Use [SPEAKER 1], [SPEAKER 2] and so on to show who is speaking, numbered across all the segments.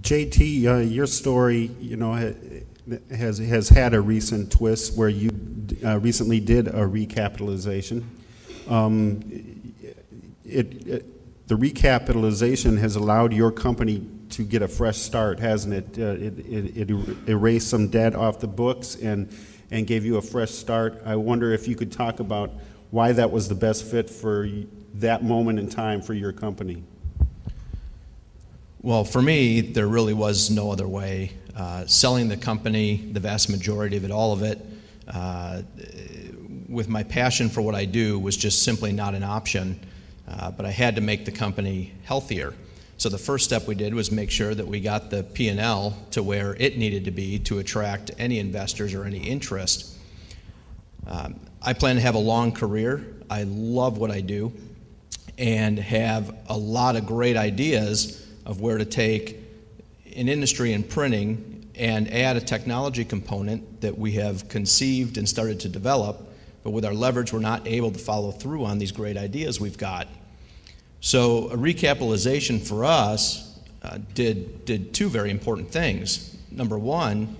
[SPEAKER 1] JT, your story, has had a recent twist where you recently did a recapitalization. The recapitalization has allowed your company to get a fresh start, hasn't it? It erased some debt off the books and gave you a fresh start. I wonder if you could talk about why that was the best fit for that moment in time for your company.
[SPEAKER 2] Well, for me, there really was no other way. Selling the company, the vast majority of it, all of it, with my passion for what I do was just simply not an option, but I had to make the company healthier. So the first step we did was make sure that we got the P&L to where it needed to be to attract any investors or any interest. I plan to have a long career. I love what I do and have a lot of great ideas of where to take an industry in printing and add a technology component that we have conceived and started to develop, but with our leverage we're not able to follow through on these great ideas we've got. So a recapitalization for us did two very important things. Number one,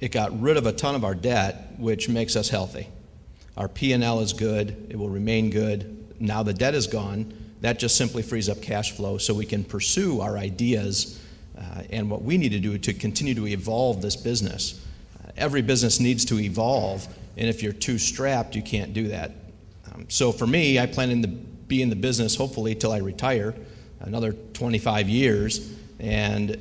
[SPEAKER 2] it got rid of a ton of our debt, which makes us healthy. Our P&L is good, it will remain good. Now the debt is gone, that just simply frees up cash flow so we can pursue our ideas and what we need to do to continue to evolve this business. Every business needs to evolve, and if you're too strapped, you can't do that. So for me, I plan to be in the business hopefully till I retire, another 25 years, and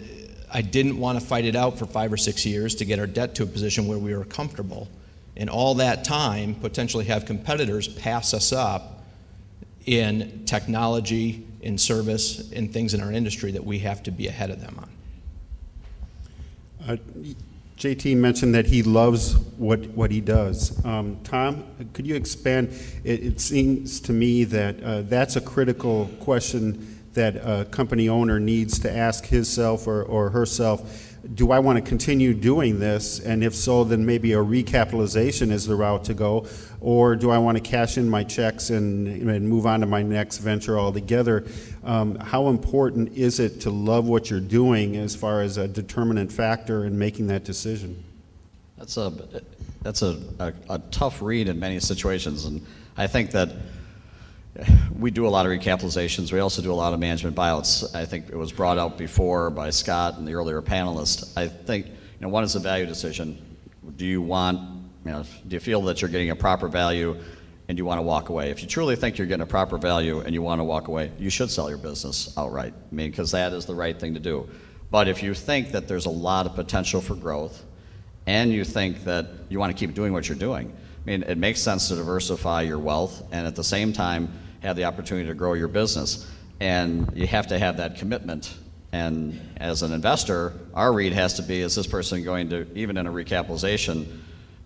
[SPEAKER 2] I didn't want to fight it out for 5 or 6 years to get our debt to a position where we were comfortable. And all that time, potentially have competitors pass us up in technology, in service, in things in our industry that we have to be ahead of them on.
[SPEAKER 1] JT mentioned that he loves what he does. Tom, could you expand? It seems to me that that's a critical question that a company owner needs to ask himself or herself. Do I want to continue doing this? And if so, then maybe a recapitalization is the route to go. Or do I want to cash in my checks and move on to my next venture altogether? How important is it to love what you're doing as far as a determinant factor in making that decision?
[SPEAKER 3] That's a tough read in many situations, and I think that we do a lot of recapitalizations. We also do a lot of management buyouts. I think it was brought out before by Scott and the earlier panelists. I think one is a value decision. Do you feel that you're getting a proper value and you want to walk away? If you truly think you're getting a proper value and you want to walk away, you should sell your business outright. Because that is the right thing to do. But if you think that there's a lot of potential for growth and you think that you want to keep doing what you're doing, it makes sense to diversify your wealth and at the same time have the opportunity to grow your business. And you have to have that commitment. And as an investor, our read has to be, is this person going to, even in a recapitalization,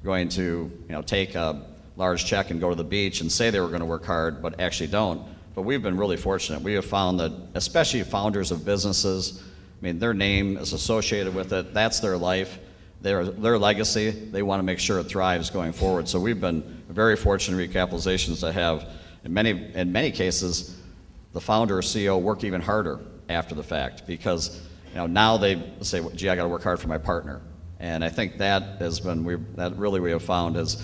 [SPEAKER 3] going to take a large check and go to the beach and say they were going to work hard, but actually don't. But we've been really fortunate. We have found that, especially founders of businesses, their name is associated with it. That's their life, their legacy. They want to make sure it thrives going forward. So we've been very fortunate recapitalizations to have, in many cases, the founder or CEO work even harder after the fact because now they say, gee, I got to work hard for my partner. And I think that has been, we have found is,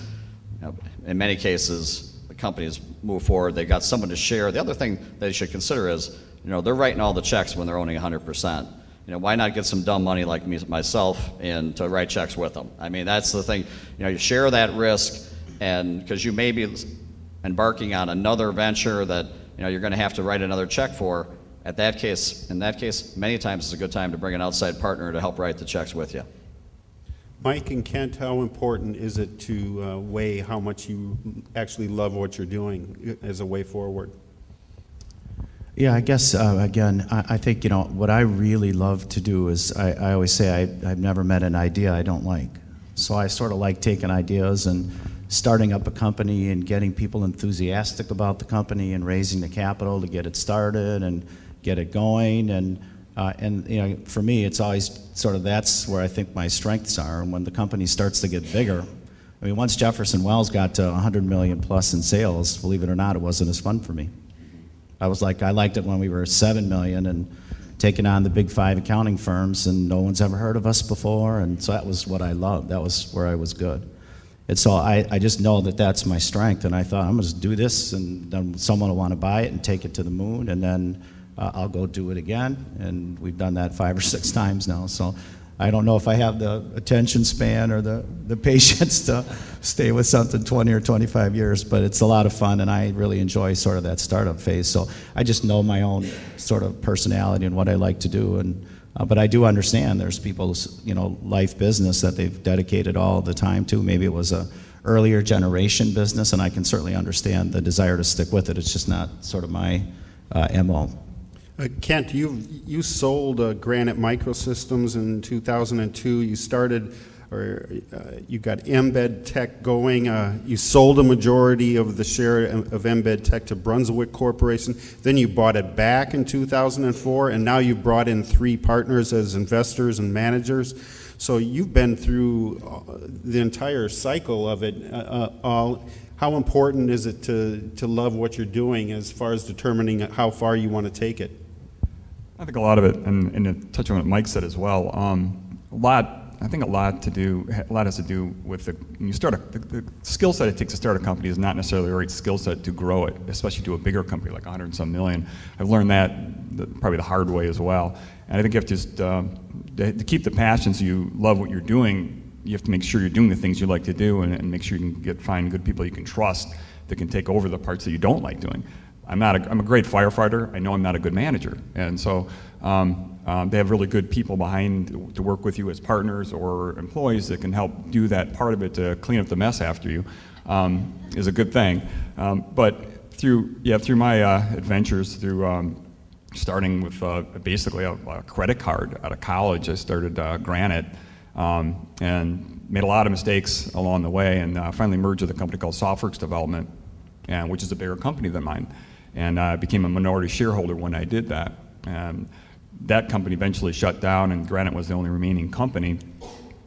[SPEAKER 3] in many cases, the companies move forward, they got someone to share. The other thing they should consider is, they're writing all the checks when they're owning 100%. Why not get some dumb money like myself in to write checks with them? That's the thing. You share that risk, and because you may be embarking on another venture that you're going to have to write another check for. In that case, many times it's a good time to bring an outside partner to help write the checks with you.
[SPEAKER 1] Mike and Kent, how important is it to weigh how much you actually love what you're doing as a way forward?
[SPEAKER 4] Yeah, I guess, again, I think, what I really love to do is, I always say I've never met an idea I don't like. So I sort of like taking ideas and starting up a company and getting people enthusiastic about the company and raising the capital to get it started and get it going. And for me, it's always sort of that's where I think my strengths are. And when the company starts to get bigger, once Jefferson Wells got to 100 million plus in sales, believe it or not, it wasn't as fun for me. I liked it when we were 7 million, and taking on the big 5 accounting firms, and no one's ever heard of us before, and so that was what I loved. That was where I was good. And so I just know that that's my strength, and I thought, I'm going to just do this, and then someone will want to buy it and take it to the moon, and then I'll go do it again, and we've done that 5 or 6 times now. So I don't know if I have the attention span or the patience to stay with something 20 or 25 years, but it's a lot of fun, and I really enjoy sort of that startup phase. So I just know my own sort of personality and what I like to do, and but I do understand there's people's, life business that they've dedicated all the time to. Maybe it was a earlier generation business, and I can certainly understand the desire to stick with it. It's just not sort of my MO.
[SPEAKER 1] Kent, you sold Granite Microsystems in 2002. You started, you got Embed Tech going. You sold a majority of the share of Embed Tech to Brunswick Corporation. Then you bought it back in 2004, and now you brought in 3 partners as investors and managers. So you've been through the entire cycle of it. How important is it to love what you're doing as far as determining how far you want to take it?
[SPEAKER 5] I think a lot of it, and to touch on what Mike said as well, a lot has to do with when you start the skill set it takes to start a company is not necessarily the right skill set to grow it, especially to a bigger company like 100 and some million. I've learned that probably the hard way as well. And I think you have to just, to keep the passion so you love what you're doing, you have to make sure you're doing the things you like to do, and make sure you can find good people you can trust that can take over the parts that you don't like doing. I'm a great firefighter. I know I'm not a good manager, and so they have really good people behind to work with you as partners or employees that can help do that part of it to clean up the mess after you is a good thing. But through my adventures, through starting with basically a credit card out of college, I started Granite and made a lot of mistakes along the way, and finally merged with a company called SoftWorks Development, which is a bigger company than mine. And I became a minority shareholder when I did that. And that company eventually shut down, and Granite was the only remaining company.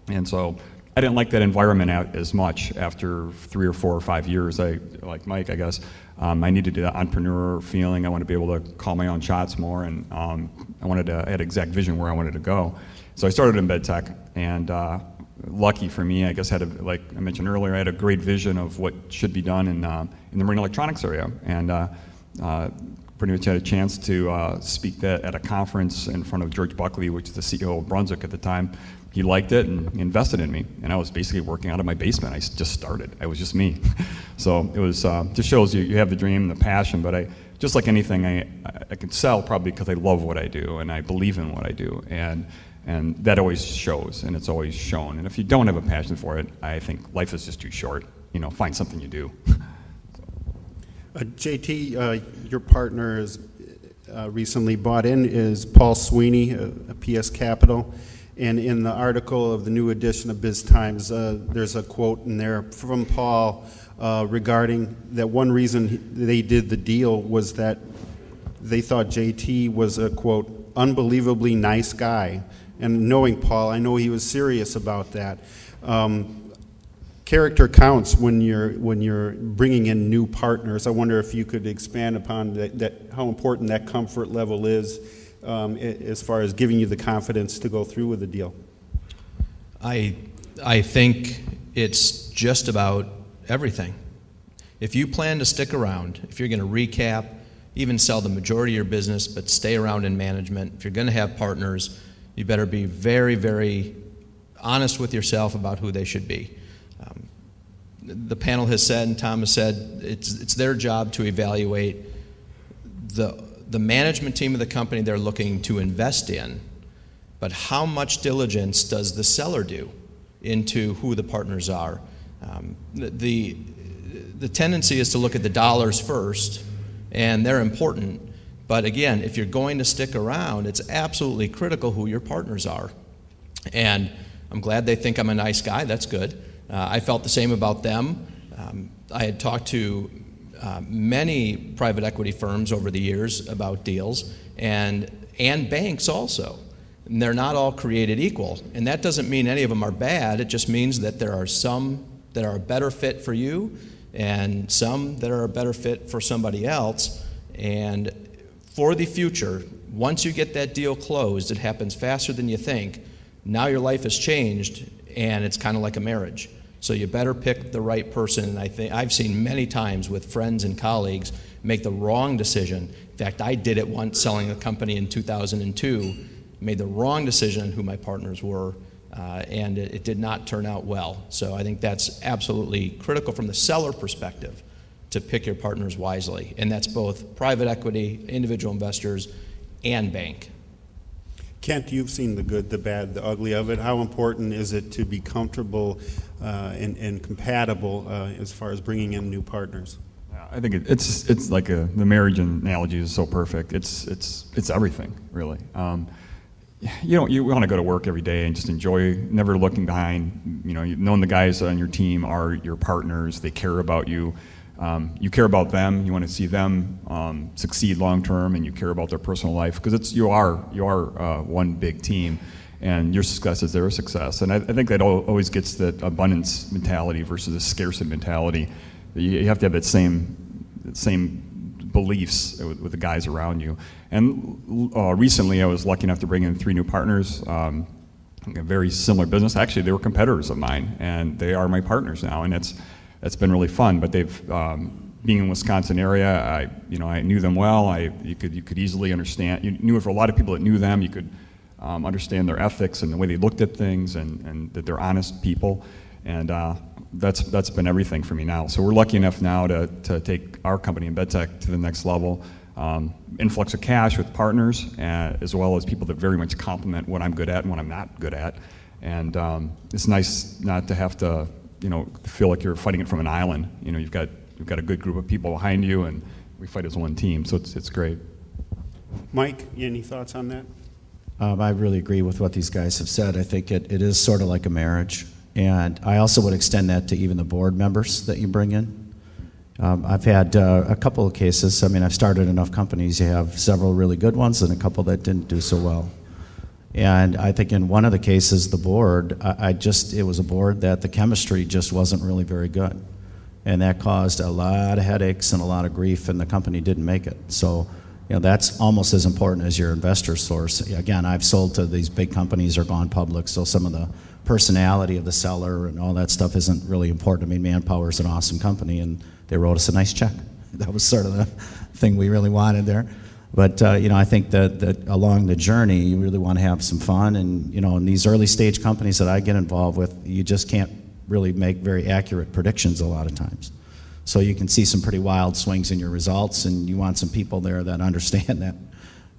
[SPEAKER 5] And so I didn't like that environment out as much after 3 or 4 or 5 years. Like Mike, I guess, I needed the entrepreneur feeling. I wanted to be able to call my own shots more, and I had exact vision where I wanted to go. So I started in Embed Tech, and lucky for me, I guess, like I mentioned earlier, I had a great vision of what should be done in the marine electronics area, and pretty much had a chance to speak at a conference in front of George Buckley, which is the CEO of Brunswick at the time. He liked it and he invested in me, and I was basically working out of my basement. I just started. I was just me. So it was just shows you have the dream, the passion, but just like anything, I can sell probably because I love what I do and I believe in what I do, and that always shows, and it's always shown. And if you don't have a passion for it, I think life is just too short. Find something you do.
[SPEAKER 1] JT, your partner has recently bought in is Paul Sweeney, a PS Capital. And in the article of the new edition of BizTimes, there's a quote in there from Paul regarding that one reason they did the deal was that they thought JT was a, quote, unbelievably nice guy. And knowing Paul, I know he was serious about that. Character counts when you're bringing in new partners. I wonder if you could expand upon that how important that comfort level is as far as giving you the confidence to go through with the deal.
[SPEAKER 2] I think it's just about everything. If you plan to stick around, if you're going to recap, even sell the majority of your business, but stay around in management, if you're going to have partners, you better be very, very honest with yourself about who they should be. The panel has said, and Tom has said, it's their job to evaluate the management team of the company they're looking to invest in, but how much diligence does the seller do into who the partners are? The tendency is to look at the dollars first, and they're important, but again, if you're going to stick around, it's absolutely critical who your partners are. And I'm glad they think I'm a nice guy. That's good. I felt the same about them. I had talked to many private equity firms over the years about deals, and banks also. And they're not all created equal. And that doesn't mean any of them are bad. It just means that there are some that are a better fit for you and some that are a better fit for somebody else. And for the future, once you get that deal closed, it happens faster than you think. Now your life has changed, and it's kind of like a marriage. So you better pick the right person. And I think I've seen many times with friends and colleagues make the wrong decision. In fact, I did it once selling a company in 2002, made the wrong decision on who my partners were, and it did not turn out well. So I think that's absolutely critical from the seller perspective to pick your partners wisely. And that's both private equity, individual investors, and bank.
[SPEAKER 1] Kent, you've seen the good, the bad, the ugly of it. How important is it to be comfortable and compatible as far as bringing in new partners?
[SPEAKER 5] I think it's like the marriage analogy is so perfect. It's everything, really. You want to go to work every day and just enjoy, never looking behind. Knowing the guys on your team are your partners. They care about you. You care about them. You want to see them succeed long term, and you care about their personal life because you are one big team, and your success is their success. And I think that always gets that abundance mentality versus a scarcity mentality. You have to have that same beliefs with the guys around you. And recently, I was lucky enough to bring in 3 new partners. A very similar business. Actually, they were competitors of mine, and they are my partners now, and it's been really fun. But they've being in Wisconsin area, I knew them well. You could easily understand. You knew for a lot of people that knew them, you could understand their ethics and the way they looked at things, and that they're honest people. And that's been everything for me now. So we're lucky enough now to take our company in BedTech to the next level. Influx of cash with partners, as well as people that very much complement what I'm good at and what I'm not good at. And it's nice not to have to, feel like you're fighting it from an island. You've got a good group of people behind you, and we fight as one team. So it's great.
[SPEAKER 1] Mike, any thoughts on that?
[SPEAKER 4] I really agree with what these guys have said. I think it is sort of like a marriage. And I also would extend that to even the board members that you bring in. I've had a couple of cases. I've started enough companies. You have several really good ones and a couple that didn't do so well. And I think in one of the cases, the board, it was a board that the chemistry just wasn't really very good. And that caused a lot of headaches and a lot of grief, and the company didn't make it. So, that's almost as important as your investor source. Again, I've sold to these big companies or gone public, so some of the personality of the seller and all that stuff isn't really important. Manpower is an awesome company, and they wrote us a nice check. That was sort of the thing we really wanted there. But I think that along the journey, you really want to have some fun. And in these early stage companies that I get involved with, you just can't really make very accurate predictions a lot of times. So you can see some pretty wild swings in your results, and you want some people there that understand that.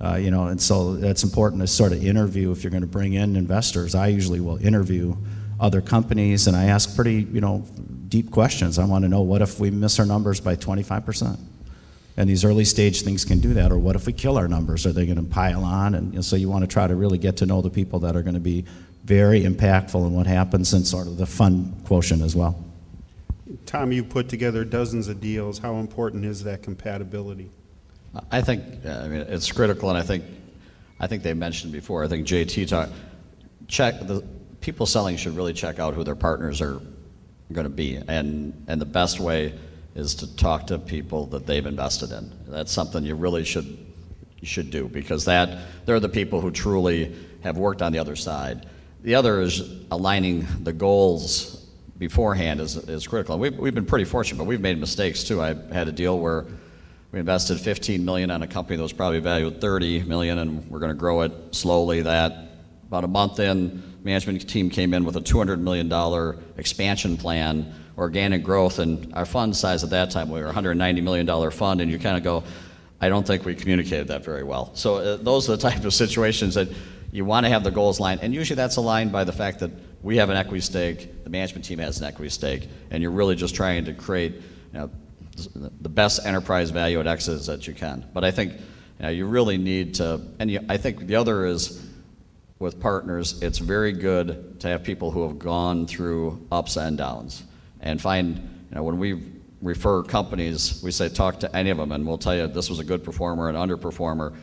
[SPEAKER 4] And so that's important to sort of interview if you're going to bring in investors. I usually will interview other companies, and I ask pretty, deep questions. I want to know, what if we miss our numbers by 25%? And these early stage things can do that. Or what if we kill our numbers? Are they going to pile on? And so you want to try to really get to know the people that are going to be very impactful in what happens, and sort of the fun quotient as well.
[SPEAKER 1] Tom, you put together dozens of deals. How important is that compatibility?
[SPEAKER 3] I think it's critical, and I think they mentioned before. I think JT the people selling should really check out who their partners are going to be, and the best way is to talk to people that they've invested in. That's something you really should do, because they're the people who truly have worked on the other side. The other is aligning the goals beforehand is critical. And we've been pretty fortunate, but we've made mistakes too. I had a deal where we invested $15 million on a company that was probably valued $30 million, and we're going to grow it slowly. About a month in, management team came in with a $200 million expansion plan, organic growth, and our fund size at that time, we were a $190 million fund, and you kind of go, I don't think we communicated that very well. So those are the type of situations that you want to have the goals aligned, and usually that's aligned by the fact that we have an equity stake, the management team has an equity stake, and you're really just trying to create the best enterprise value at exits that you can. But I think you really need to, I think the other is, with partners, it's very good to have people who have gone through ups and downs, and find, when we refer companies, we say talk to any of them, and we'll tell you this was a good performer, an underperformer.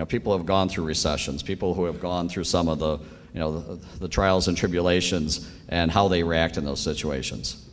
[SPEAKER 3] People have gone through recessions, people who have gone through some of the trials and tribulations, and how they react in those situations.